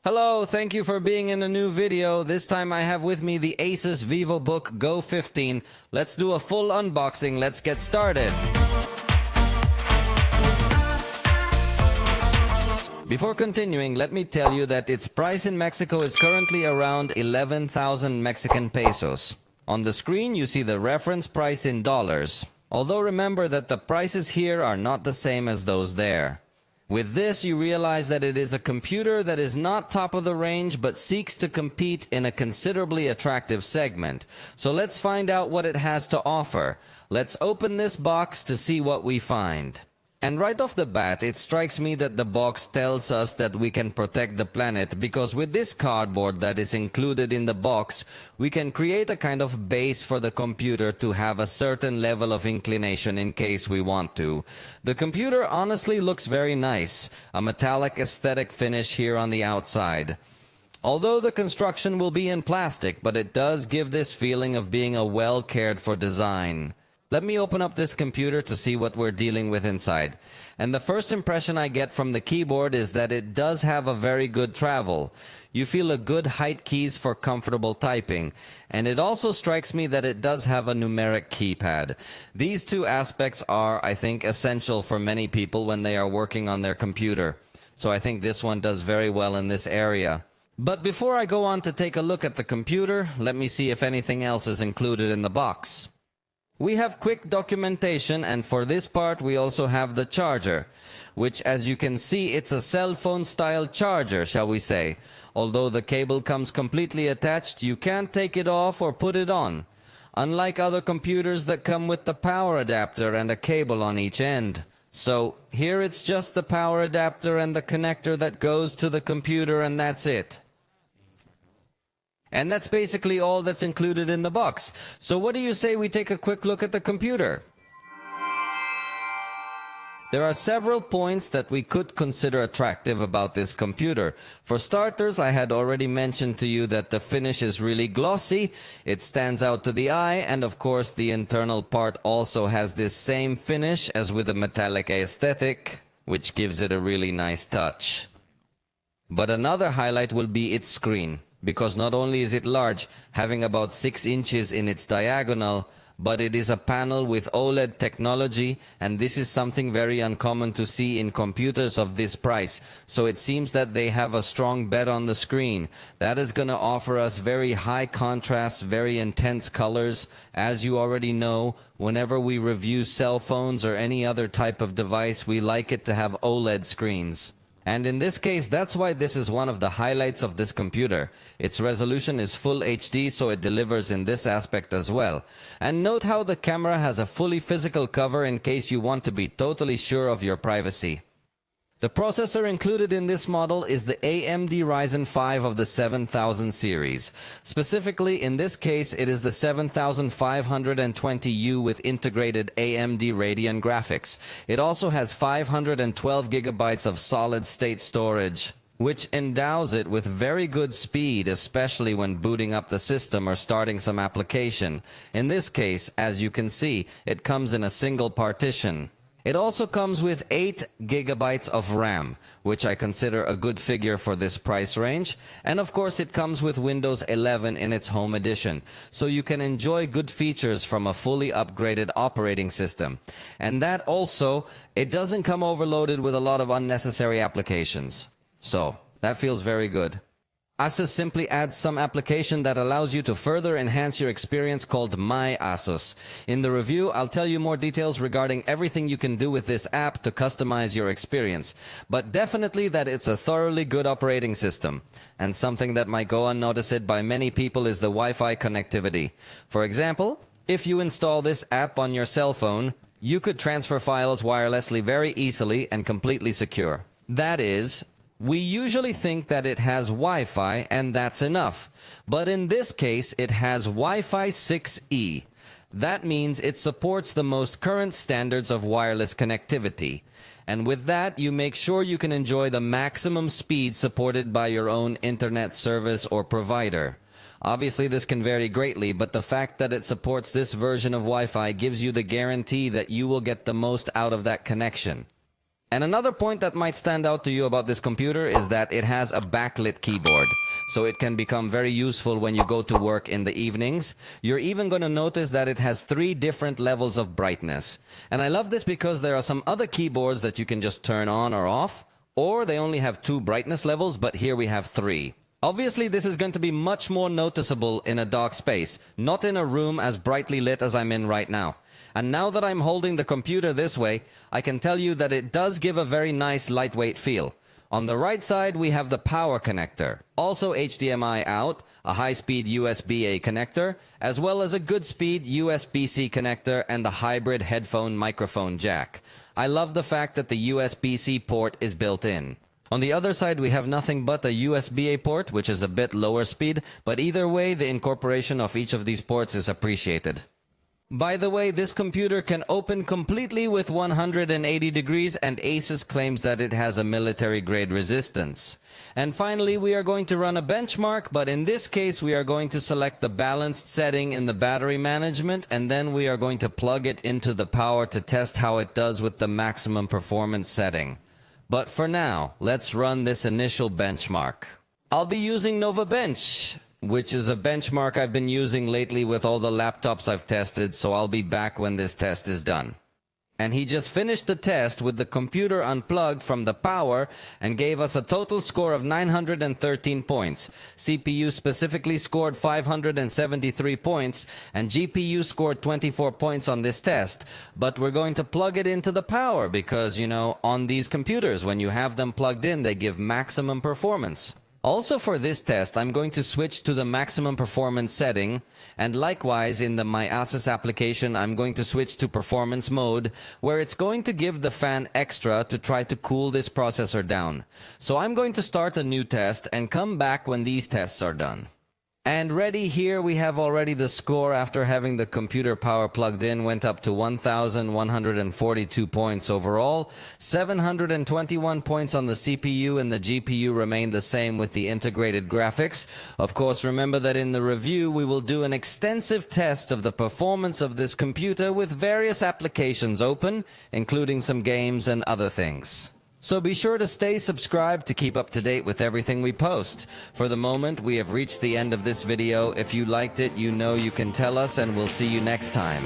Hello, thank you for being in a new video. This time I have with me the Asus Vivobook Go 15. Let's do a full unboxing. Let's get started. Before continuing, let me tell you that its price in Mexico is currently around 11,000 Mexican pesos. On the screen you see the reference price in dollars. Although remember that the prices here are not the same as those there. With this, you realize that it is a computer that is not top of the range but seeks to compete in a considerably attractive segment. So let's find out what it has to offer. Let's open this box to see what we find. And right off the bat, it strikes me that the box tells us that we can protect the planet, because with this cardboard that is included in the box, we can create a kind of base for the computer to have a certain level of inclination in case we want to. The computer honestly looks very nice, a metallic aesthetic finish here on the outside. Although the construction will be in plastic, but it does give this feeling of being a well cared for design. Let me open up this computer to see what we're dealing with inside. And the first impression I get from the keyboard is that it does have a very good travel. You feel a good height keys for comfortable typing. And it also strikes me that it does have a numeric keypad. These two aspects are, I think, essential for many people when they are working on their computer. So I think this one does very well in this area. But before I go on to take a look at the computer, let me see if anything else is included in the box. We have quick documentation, and for this part we also have the charger, which, as you can see, it's a cell phone style charger, shall we say. Although the cable comes completely attached, you can't take it off or put it on. Unlike other computers that come with the power adapter and a cable on each end. So here it's just the power adapter and the connector that goes to the computer, and that's it. And that's basically all that's included in the box. So what do you say we take a quick look at the computer? There are several points that we could consider attractive about this computer. For starters, I had already mentioned to you that the finish is really glossy, it stands out to the eye, and of course the internal part also has this same finish as with a metallic aesthetic, which gives it a really nice touch. But another highlight will be its screen. Because not only is it large, having about 6 inches in its diagonal, but it is a panel with OLED technology, and this is something very uncommon to see in computers of this price. So it seems that they have a strong bet on the screen. That is going to offer us very high contrast, very intense colors. As you already know, whenever we review cell phones or any other type of device, we like it to have OLED screens. And in this case, that's why this is one of the highlights of this computer. Its resolution is full HD, so it delivers in this aspect as well. And note how the camera has a fully physical cover in case you want to be totally sure of your privacy. The processor included in this model is the AMD Ryzen 5 of the 7000 series. Specifically, in this case, it is the 7520U with integrated AMD Radeon graphics. It also has 512 gigabytes of solid-state storage, which endows it with very good speed, especially when booting up the system or starting some application. In this case, as you can see, it comes in a single partition. It also comes with 8 gigabytes of RAM, which I consider a good figure for this price range. And of course it comes with Windows 11 in its home edition, so you can enjoy good features from a fully upgraded operating system. And that also, it doesn't come overloaded with a lot of unnecessary applications. So, that feels very good. Asus simply adds some application that allows you to further enhance your experience called My Asus. In the review, I'll tell you more details regarding everything you can do with this app to customize your experience. But definitely that it's a thoroughly good operating system. And something that might go unnoticed by many people is the Wi-Fi connectivity. For example, if you install this app on your cell phone, you could transfer files wirelessly very easily and completely secure. That is, we usually think that it has Wi-Fi and that's enough. But in this case, it has Wi-Fi 6E. That means it supports the most current standards of wireless connectivity. And with that, you make sure you can enjoy the maximum speed supported by your own internet service or provider. Obviously, this can vary greatly, but the fact that it supports this version of Wi-Fi gives you the guarantee that you will get the most out of that connection. And another point that might stand out to you about this computer is that it has a backlit keyboard, so it can become very useful when you go to work in the evenings. You're even going to notice that it has 3 different levels of brightness. And I love this because there are some other keyboards that you can just turn on or off, or they only have 2 brightness levels, but here we have 3. Obviously, this is going to be much more noticeable in a dark space, not in a room as brightly lit as I'm in right now. And now that I'm holding the computer this way, I can tell you that it does give a very nice lightweight feel. On the right side, we have the power connector, also HDMI out, a high-speed USB-A connector, as well as a good-speed USB-C connector and the hybrid headphone microphone jack. I love the fact that the USB-C port is built in. On the other side, we have nothing but a USB-A port, which is a bit lower speed, but either way, the incorporation of each of these ports is appreciated. By the way, this computer can open completely with 180 degrees, and Asus claims that it has a military-grade resistance. And finally, we are going to run a benchmark, but in this case, we are going to select the balanced setting in the battery management, and then we are going to plug it into the power to test how it does with the maximum performance setting. But for now, let's run this initial benchmark. I'll be using Nova Bench, which is a benchmark I've been using lately with all the laptops I've tested, so I'll be back when this test is done. And he just finished the test with the computer unplugged from the power and gave us a total score of 913 points. CPU specifically scored 573 points, and GPU scored 24 points on this test. But we're going to plug it into the power because, you know, on these computers, when you have them plugged in, they give maximum performance. Also for this test, I'm going to switch to the maximum performance setting, and likewise in the My Asus application, I'm going to switch to performance mode, where it's going to give the fan extra to try to cool this processor down. So I'm going to start a new test and come back when these tests are done. And ready, here we have already the score after having the computer power plugged in went up to 1,142 points overall, 721 points on the CPU, and the GPU remained the same with the integrated graphics. Of course, remember that in the review we will do an extensive test of the performance of this computer with various applications open, including some games and other things. So be sure to stay subscribed to keep up to date with everything we post. For the moment, we have reached the end of this video. If you liked it, you know you can tell us, and we'll see you next time.